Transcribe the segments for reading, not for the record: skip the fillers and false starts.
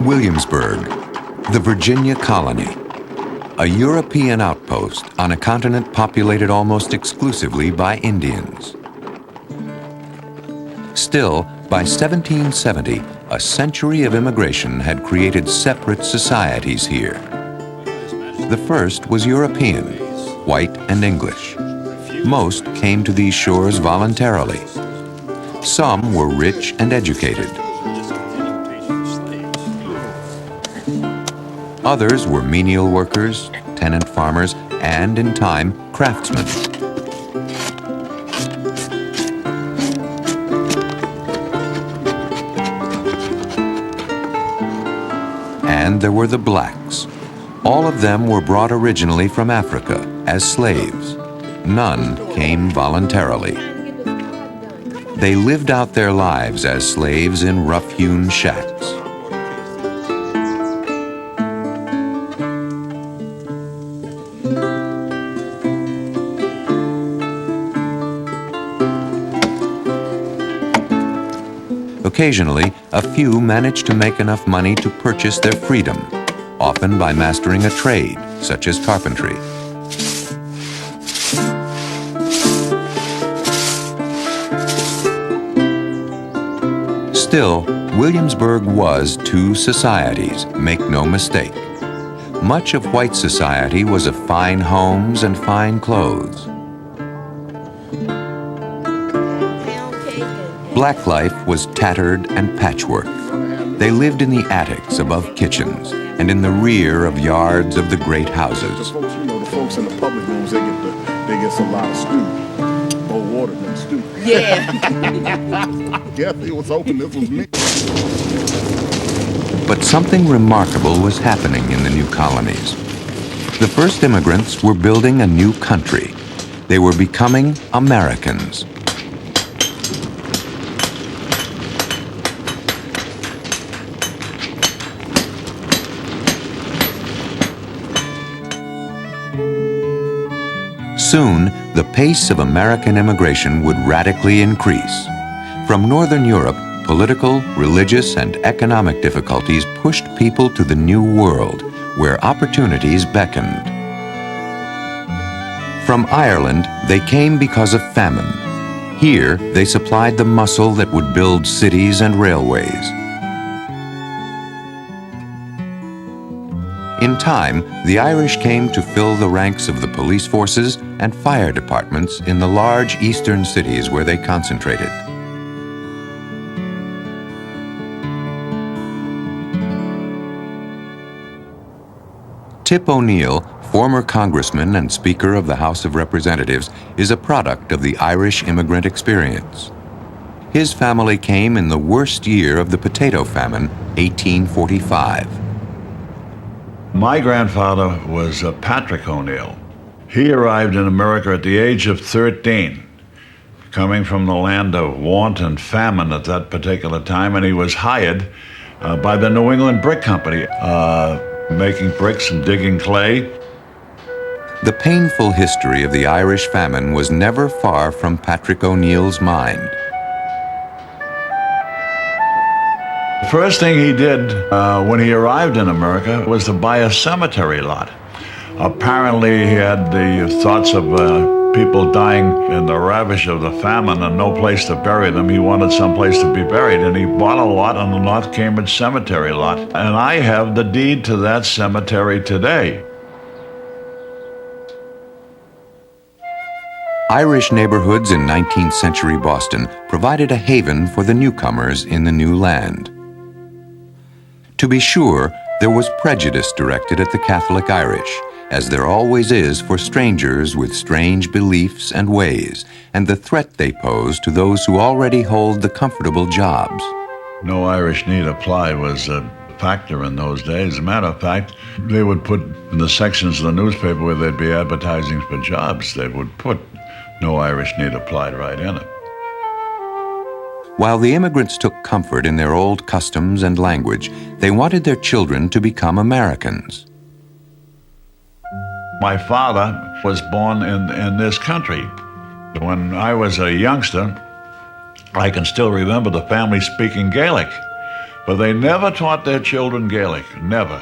Williamsburg, the Virginia colony, a European outpost on a continent populated almost exclusively by Indians. Still, by 1770, a century of immigration had created separate societies here. The first was European, white and English. Most came to these shores voluntarily. Some were rich and educated. Others were menial workers, tenant farmers, and, in time, craftsmen. And there were the blacks. All of them were brought originally from Africa as slaves. None came voluntarily. They lived out their lives as slaves in rough-hewn shacks. Occasionally, a few managed to make enough money to purchase their freedom, often by mastering a trade, such as carpentry. Still, Williamsburg was two societies, make no mistake. Much of white society was of fine homes and fine clothes. Black life was tattered and patchwork. They lived in the attics above kitchens and in the rear of yards of the great houses. The folks in the public rooms, they get a lot of stew. Bold water than stew. Yeah. Yeah, it was open, this was me. But something remarkable was happening in the new colonies. The first immigrants were building a new country. They were becoming Americans. Soon, the pace of American immigration would radically increase. From Northern Europe, political, religious, and economic difficulties pushed people to the New World, where opportunities beckoned. From Ireland, they came because of famine. Here, they supplied the muscle that would build cities and railways. In time, the Irish came to fill the ranks of the police forces and fire departments in the large eastern cities where they concentrated. Tip O'Neill, former congressman and Speaker of the House of Representatives, is a product of the Irish immigrant experience. His family came in the worst year of the potato famine, 1845. My grandfather was Patrick O'Neill. He arrived in America at the age of 13, coming from the land of want and famine at that particular time, and he was hired by the New England Brick Company, making bricks and digging clay. The painful history of the Irish famine was never far from Patrick O'Neill's mind. The first thing he did when he arrived in America was to buy a cemetery lot. Apparently, he had the thoughts of people dying in the ravish of the famine and no place to bury them. He wanted someplace to be buried, and he bought a lot on the North Cambridge Cemetery lot. And I have the deed to that cemetery today. Irish neighborhoods in 19th century Boston provided a haven for the newcomers in the new land. To be sure, there was prejudice directed at the Catholic Irish, as there always is for strangers with strange beliefs and ways, and the threat they pose to those who already hold the comfortable jobs. No Irish need apply was a factor in those days. As a matter of fact, they would put in the sections of the newspaper where they'd be advertising for jobs, they would put no Irish need applied right in it. While the immigrants took comfort in their old customs and language, they wanted their children to become Americans. My father was born in this country. When I was a youngster, I can still remember the family speaking Gaelic. But they never taught their children Gaelic, never.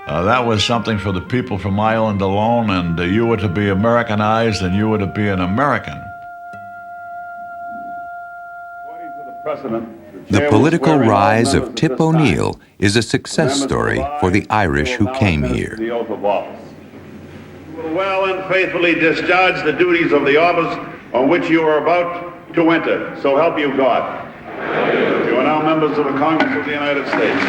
That was something for the people from Ireland alone, and you were to be Americanized and you were to be an American. The political rise of Tip O'Neill is a success story for the Irish who came here. You will well and faithfully discharge the duties of the office on which you are about to enter. So help you God. You are now members of the Congress of the United States.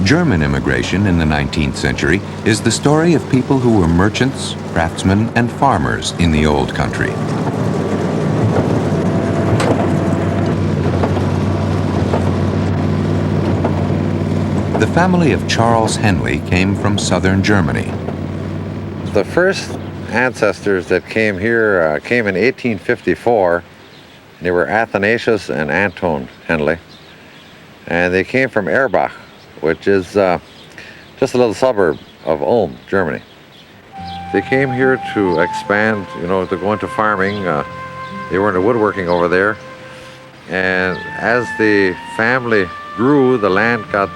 German immigration in the 19th century is the story of people who were merchants, craftsmen, and farmers in the old country. The family of Charles Henley came from southern Germany. The first ancestors that came here came in 1854. They were Athanasius and Anton Henley, and they came from Erbach, which is just a little suburb of Ulm, Germany. They came here to expand, to go into farming. They were into woodworking over there. And as the family grew, the land got,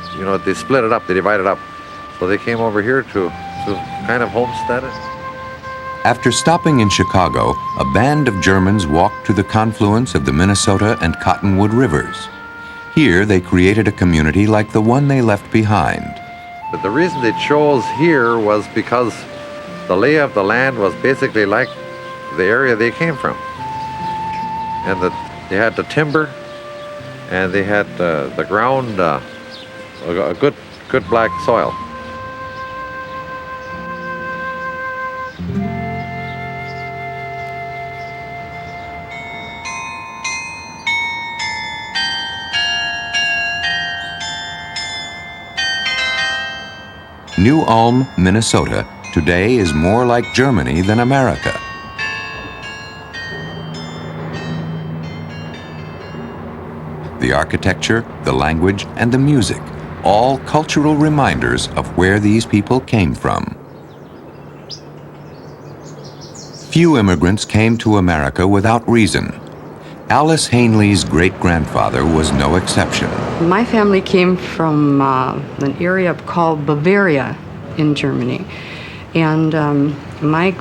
they split it up, they divided up. So they came over here to kind of homestead it. After stopping in Chicago, a band of Germans walked to the confluence of the Minnesota and Cottonwood rivers. Here, they created a community like the one they left behind. But the reason they chose here was because the lay of the land was basically like the area they came from. And they had the timber, and they had the ground, a good black soil. New Ulm, Minnesota, today is more like Germany than America. The architecture, the language, and the music, all cultural reminders of where these people came from. Few immigrants came to America without reason. Alice Hanley's great-grandfather was no exception. My family came from an area called Bavaria in Germany. And my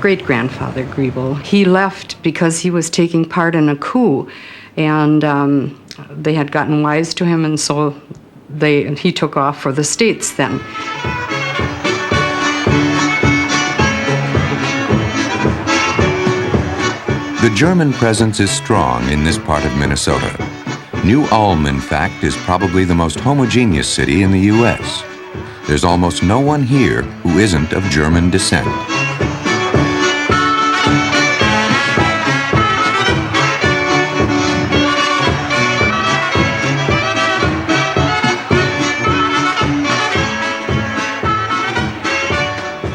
great-grandfather, Griebel, he left because he was taking part in a coup. And they had gotten wise to him, and so he took off for the States then. The German presence is strong in this part of Minnesota. New Ulm, in fact, is probably the most homogeneous city in the U.S. There's almost no one here who isn't of German descent.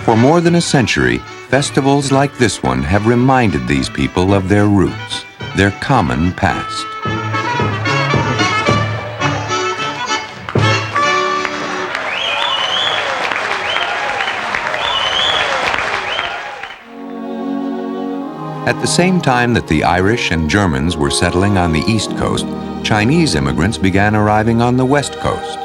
For more than a century, festivals like this one have reminded these people of their roots, their common past. At the same time that the Irish and Germans were settling on the East Coast, Chinese immigrants began arriving on the West Coast.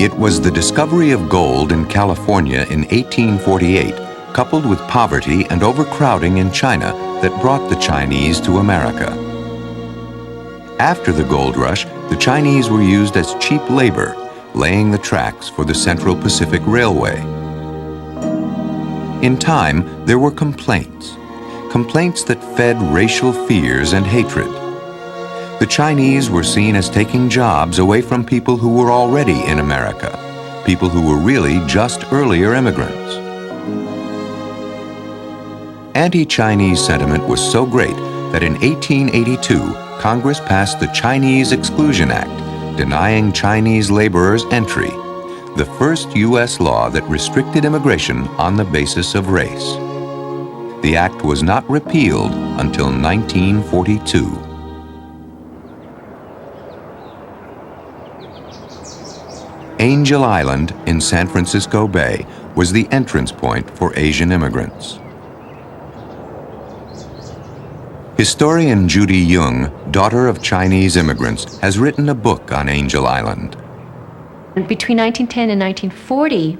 It was the discovery of gold in California in 1848, coupled with poverty and overcrowding in China, that brought the Chinese to America. After the gold rush, the Chinese were used as cheap labor, laying the tracks for the Central Pacific Railway. In time, there were complaints that fed racial fears and hatred. The Chinese were seen as taking jobs away from people who were already in America, people who were really just earlier immigrants. Anti-Chinese sentiment was so great that in 1882, Congress passed the Chinese Exclusion Act, denying Chinese laborers entry, the first U.S. law that restricted immigration on the basis of race. The act was not repealed until 1942. Angel Island in San Francisco Bay was the entrance point for Asian immigrants. Historian Judy Jung, daughter of Chinese immigrants, has written a book on Angel Island. Between 1910 and 1940,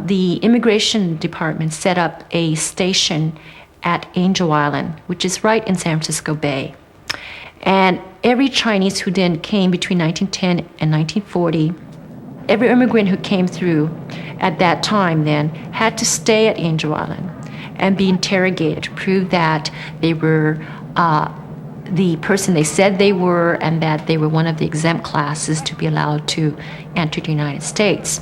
the immigration department set up a station at Angel Island, which is right in San Francisco Bay. And every Chinese who then came between 1910 and 1940, every immigrant who came through at that time then had to stay at Angel Island and be interrogated to prove that they were the person they said they were and that they were one of the exempt classes to be allowed to enter the United States.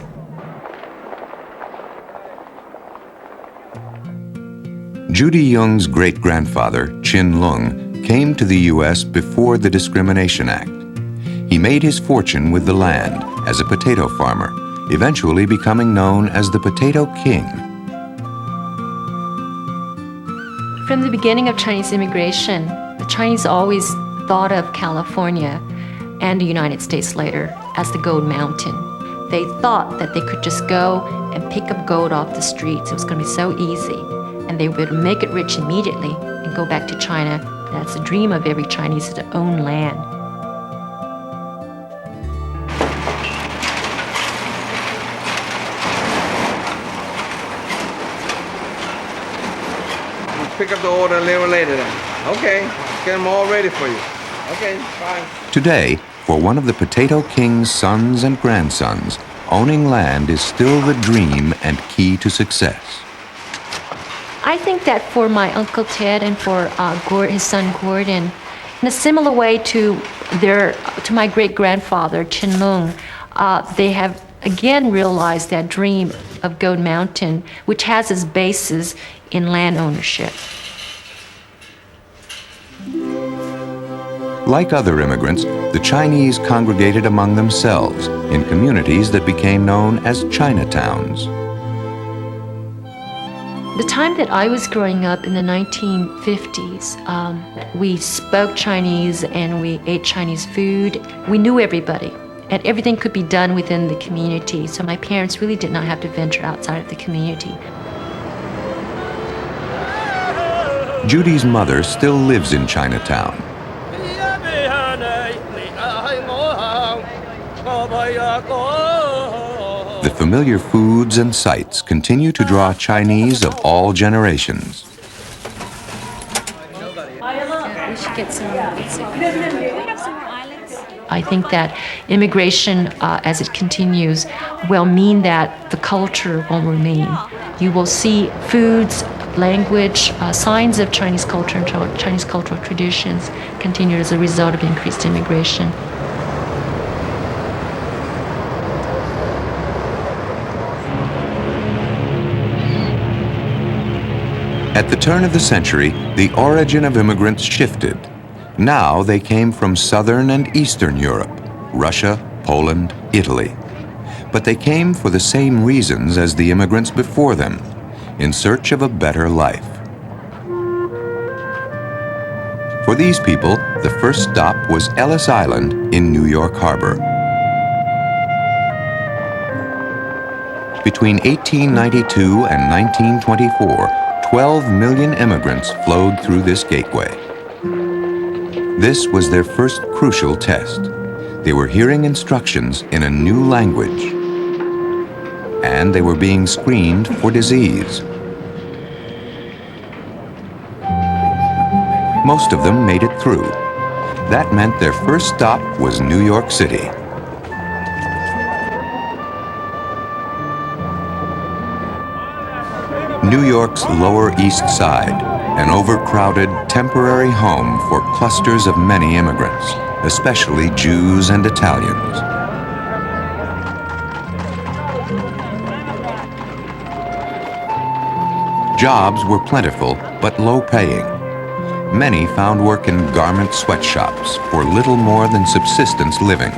Judy Jung's great-grandfather, Chin Lung, came to the U.S. before the Discrimination Act. He made his fortune with the land as a potato farmer, eventually becoming known as the Potato King. From the beginning of Chinese immigration, the Chinese always thought of California and the United States later as the gold mountain. They thought that they could just go and pick up gold off the streets. It was going to be so easy. And they would make it rich immediately and go back to China. That's the dream of every Chinese, to own land. Pick up the order a little later then. Okay, get them all ready for you. Okay, fine. Today, for one of the Potato King's sons and grandsons, owning land is still the dream and key to success. I think that for my Uncle Ted and for his son Gordon, in a similar way to my great-grandfather Chin Lung, they have again realized that dream of Gold Mountain, which has its basis in land ownership. Like other immigrants, the Chinese congregated among themselves in communities that became known as Chinatowns. The time that I was growing up in the 1950s, we spoke Chinese and we ate Chinese food. We knew everybody, and everything could be done within the community, so my parents really did not have to venture outside of the community. Judy's mother still lives in Chinatown. The familiar foods and sights continue to draw Chinese of all generations. I think that immigration, as it continues, will mean that the culture will remain. You will see foods, language, signs of Chinese culture and Chinese cultural traditions continue as a result of increased immigration. At the turn of the century, the origin of immigrants shifted. Now they came from Southern and Eastern Europe, Russia, Poland, Italy. But they came for the same reasons as the immigrants before them, in search of a better life. For these people, the first stop was Ellis Island in New York Harbor. Between 1892 and 1924, 12 million immigrants flowed through this gateway. This was their first crucial test. They were hearing instructions in a new language, and they were being screened for disease. Most of them made it through. That meant their first stop was New York City. New York's Lower East Side, an overcrowded, temporary home for clusters of many immigrants, especially Jews and Italians. Jobs were plentiful, but low-paying. Many found work in garment sweatshops for little more than subsistence living.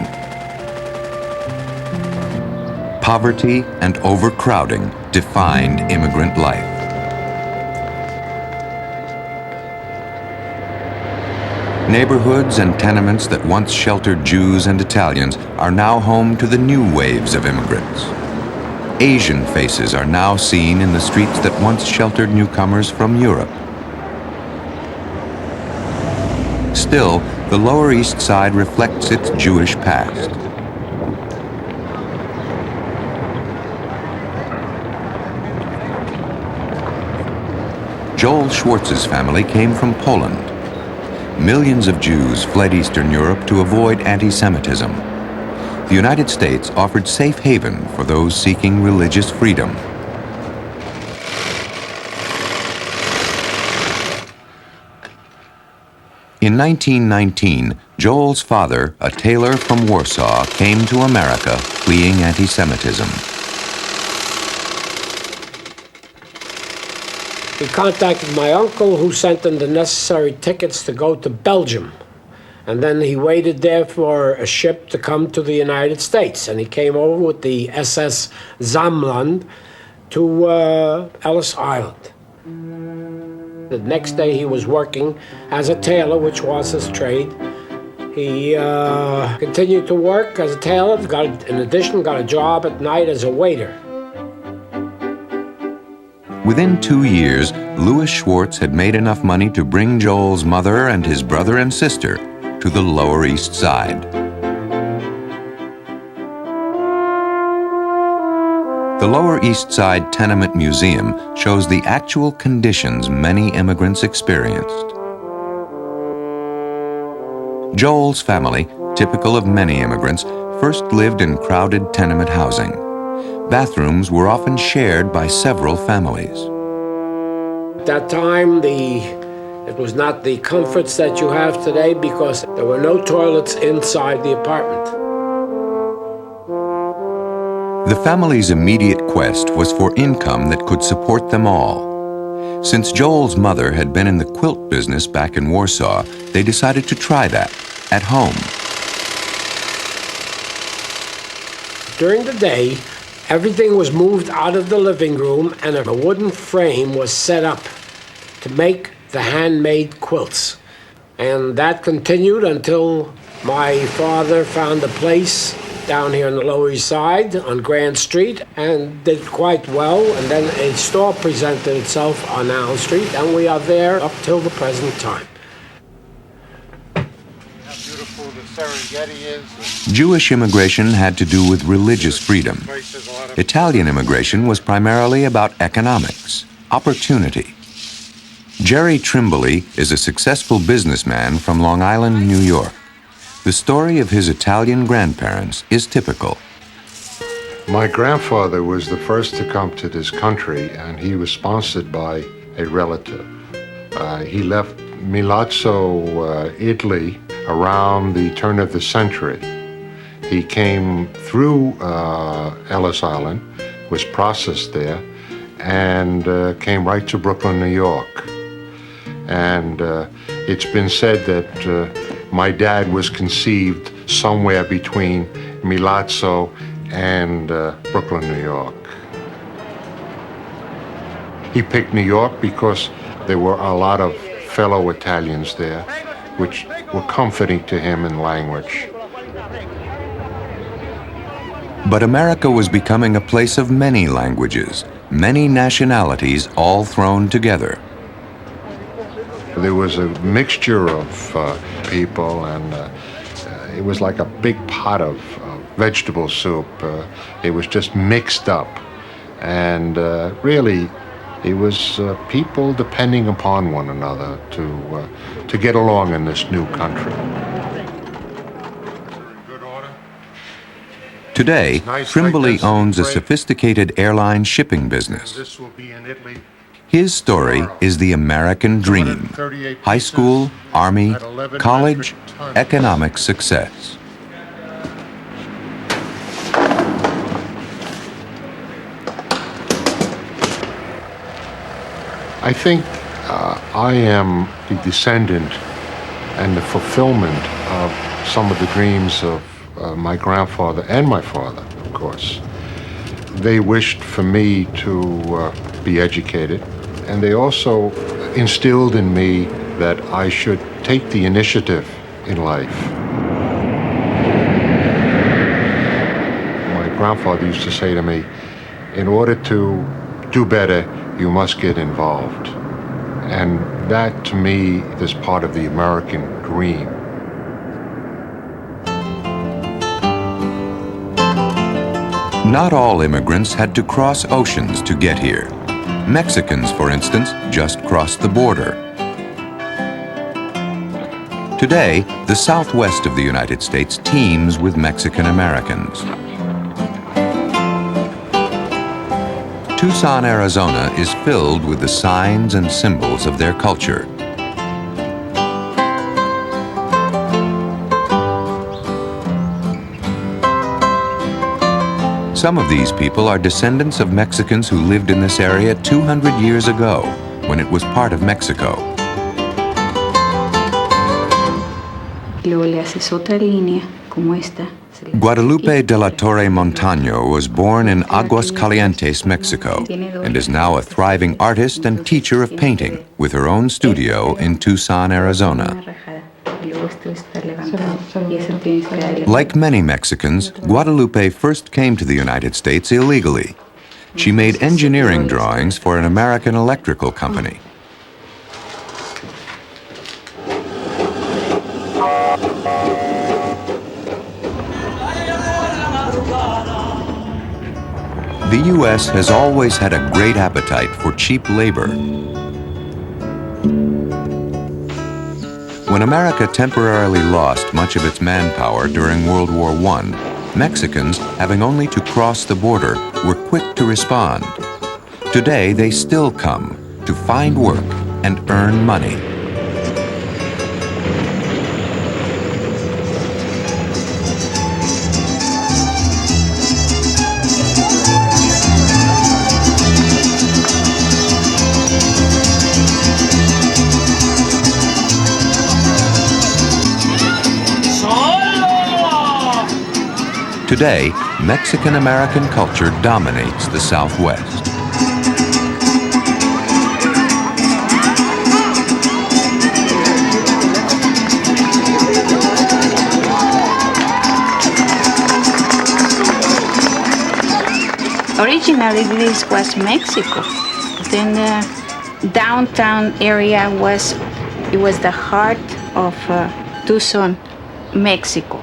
Poverty and overcrowding defined immigrant life. neighborhoods and tenements that once sheltered Jews and Italians are now home to the new waves of immigrants. Asian faces are now seen in the streets that once sheltered newcomers from Europe. Still, the Lower East Side reflects its Jewish past. Joel Schwartz's family came from Poland. Millions of Jews fled Eastern Europe to avoid anti-Semitism. The United States offered safe haven for those seeking religious freedom. In 1919, Joel's father, a tailor from Warsaw, came to America fleeing anti-Semitism. He contacted my uncle, who sent him the necessary tickets to go to Belgium. And then he waited there for a ship to come to the United States. And he came over with the SS Zamland to Ellis Island. The next day he was working as a tailor, which was his trade. He continued to work as a tailor, in addition got a job at night as a waiter. Within 2 years, Louis Schwartz had made enough money to bring Joel's mother and his brother and sister to the Lower East Side. The Lower East Side Tenement Museum shows the actual conditions many immigrants experienced. Joel's family, typical of many immigrants, first lived in crowded tenement housing. Bathrooms were often shared by several families. At that time, it was not the comforts that you have today because there were no toilets inside the apartment. The family's immediate quest was for income that could support them all. Since Joel's mother had been in the quilt business back in Warsaw, they decided to try that at home. During the day, everything was moved out of the living room and a wooden frame was set up to make the handmade quilts. And that continued until my father found a place down here on the Lower East Side on Grand Street and did quite well. And then a store presented itself on Allen Street, and we are there up till the present time. Jewish immigration had to do with religious freedom. Italian immigration was primarily about economics, opportunity. Jerry Trimbley is a successful businessman from Long Island, New York. The story of his Italian grandparents is typical. My grandfather was the first to come to this country, and he was sponsored by a relative. He left Milazzo, Italy, around the turn of the century. He came through Ellis Island, was processed there, and came right to Brooklyn, New York. And it's been said that my dad was conceived somewhere between Milazzo and Brooklyn, New York. He picked New York because there were a lot of fellow Italians there, which were comforting to him in language. But America was becoming a place of many languages, many nationalities all thrown together. There was a mixture of people, and it was like a big pot of vegetable soup. It was just mixed up, and really, it was people depending upon one another to get along in this new country. Today, Trimbley owns a sophisticated airline shipping business. This will be in Italy. His story is the American dream: high school, army, college, economic success. I think I am the descendant and the fulfillment of some of the dreams of my grandfather and my father, of course. They wished for me to be educated, and they also instilled in me that I should take the initiative in life. My grandfather used to say to me, in order to do better, you must get involved. And that, to me, is part of the American dream. Not all immigrants had to cross oceans to get here. Mexicans, for instance, just crossed the border. Today, the southwest of the United States teems with Mexican Americans. Tucson, Arizona is filled with the signs and symbols of their culture. Some of these people are descendants of Mexicans who lived in this area 200 years ago, when it was part of Mexico. Guadalupe de la Torre Montaño was born in Aguascalientes, Mexico, and is now a thriving artist and teacher of painting with her own studio in Tucson, Arizona. Like many Mexicans, Guadalupe first came to the United States illegally. She made engineering drawings for an American electrical company. The U.S. has always had a great appetite for cheap labor. When America temporarily lost much of its manpower during World War I, Mexicans, having only to cross the border, were quick to respond. Today, they still come to find work and earn money. Today, Mexican-American culture dominates the Southwest. Originally, this was Mexico. Then the downtown area was the heart of Tucson, Mexico.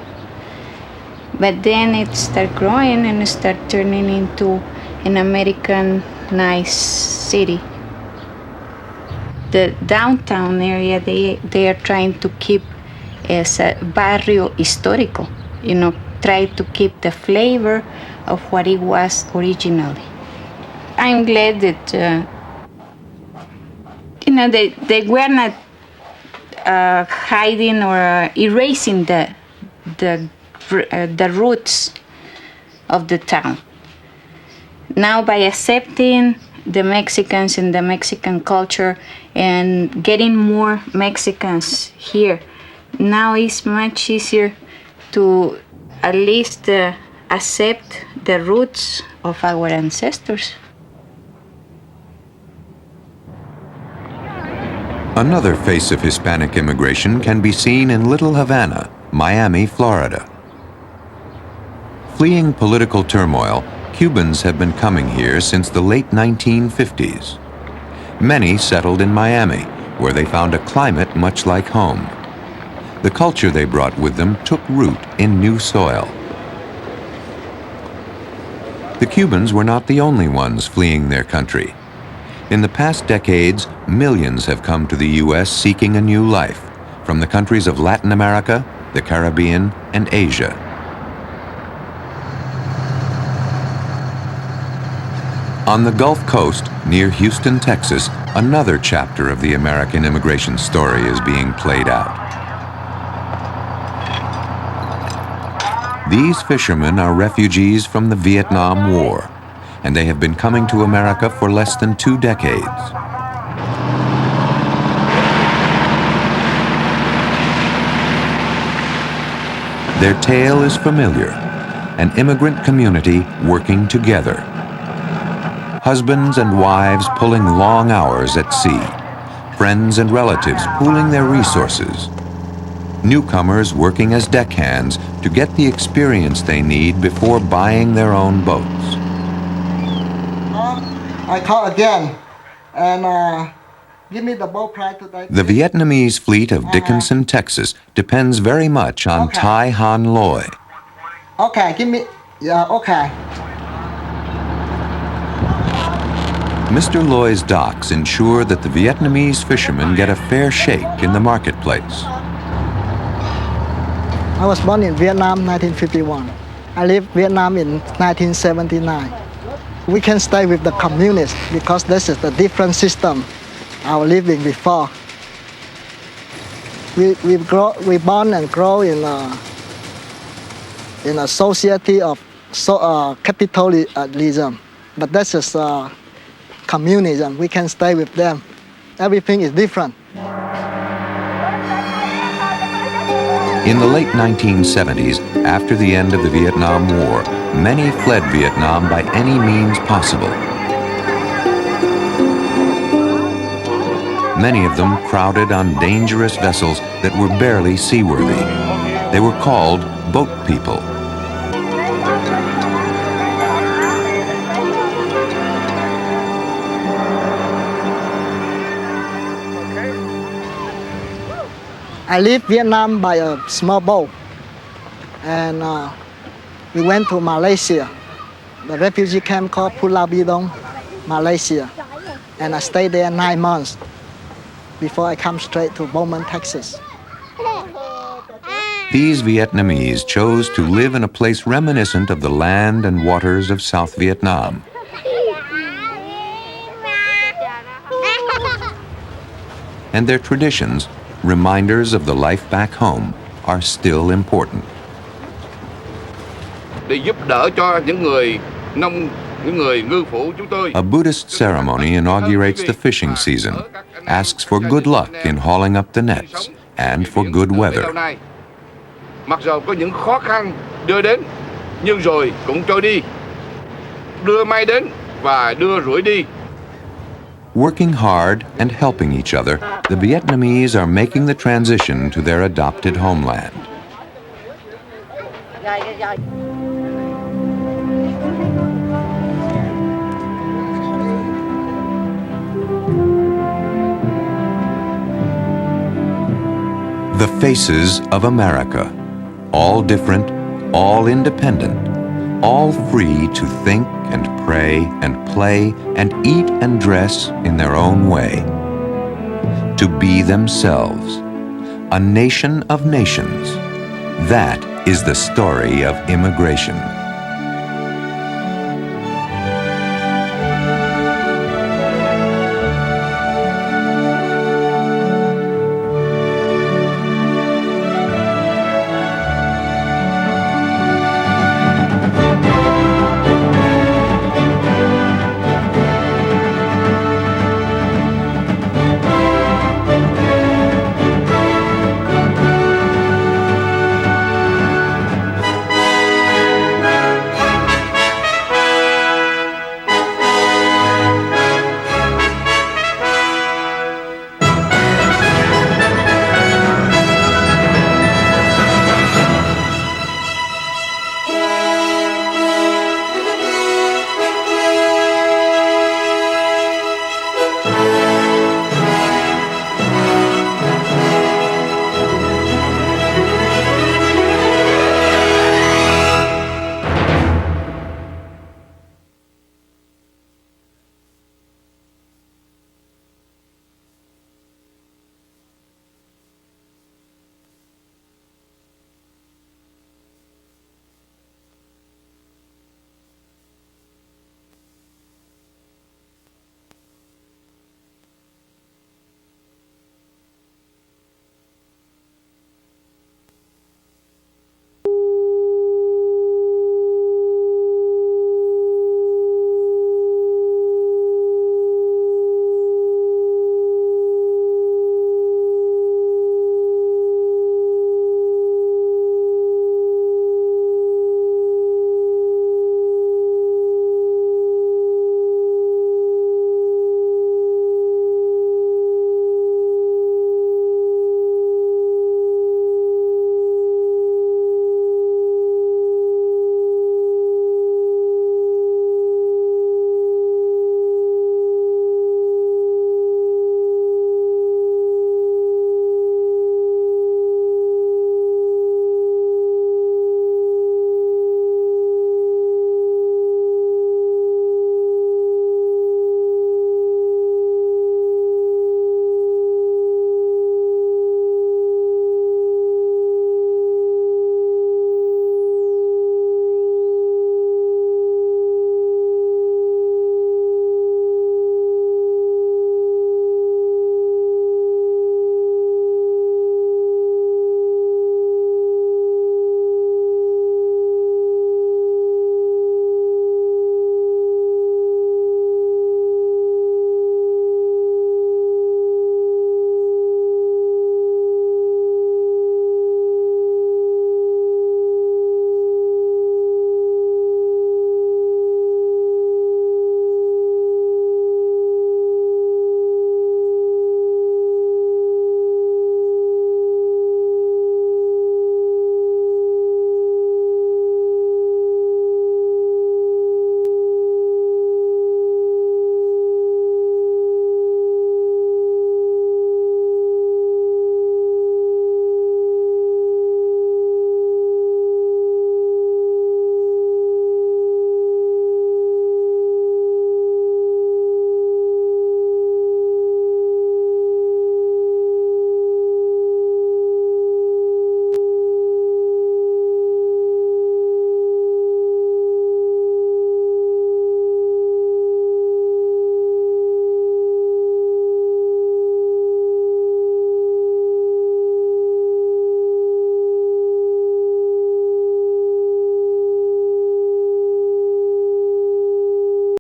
But then it started growing and it started turning into an Americanized city. The downtown area, they are trying to keep as a barrio histórico, try to keep the flavor of what it was originally. I'm glad that, they were not hiding or erasing the roots of the town. Now, by accepting the Mexicans and the Mexican culture and getting more Mexicans here, now it's much easier to at least accept the roots of our ancestors. Another face of Hispanic immigration can be seen in Little Havana, Miami, Florida. Fleeing political turmoil, Cubans have been coming here since the late 1950s. Many settled in Miami, where they found a climate much like home. The culture they brought with them took root in new soil. The Cubans were not the only ones fleeing their country. In the past decades, millions have come to the U.S. seeking a new life, from the countries of Latin America, the Caribbean, and Asia. On the Gulf Coast, near Houston, Texas, another chapter of the American immigration story is being played out. These fishermen are refugees from the Vietnam War, and they have been coming to America for less than 2 decades. Their tale is familiar, an immigrant community working together. Husbands and wives pulling long hours at sea, friends and relatives pooling their resources, newcomers working as deckhands to get the experience they need before buying their own boats. I call again, and give me the boat price today. The Vietnamese fleet of Dickinson, Texas depends very much on Thai Han Loy. Okay, give me, yeah, okay. Mr. Loy's docks ensure that the Vietnamese fishermen get a fair shake in the marketplace. I was born in Vietnam, 1951. I left Vietnam in 1979. We can stay with the communists because this is the different system our living before. We born and grow in a society of capitalism, but this is communism. We can stay with them. Everything is different. In the late 1970s, after the end of the Vietnam War, many fled Vietnam by any means possible. Many of them crowded on dangerous vessels that were barely seaworthy. They were called boat people. I left Vietnam by a small boat, and we went to Malaysia, the refugee camp called Pulau Bidong, Malaysia, and I stayed there 9 months before I come straight to Beaumont, Texas. These Vietnamese chose to live in a place reminiscent of the land and waters of South Vietnam. And their traditions, reminders of the life back home, are still important. Để giúp đỡ cho những người ngư phủ chúng tôi. A Buddhist ceremony inaugurates the fishing season, asks for good luck in hauling up the nets and for good weather. Mặc dù có những khó khăn đưa đến, nhưng rồi cũng trôi đi. Đưa may đến và đưa rủi đi. Working hard and helping each other, the Vietnamese are making the transition to their adopted homeland. The faces of America, all different, all independent, all free to think and pray and play and eat and dress in their own way. To be themselves, a nation of nations. That is the story of immigration.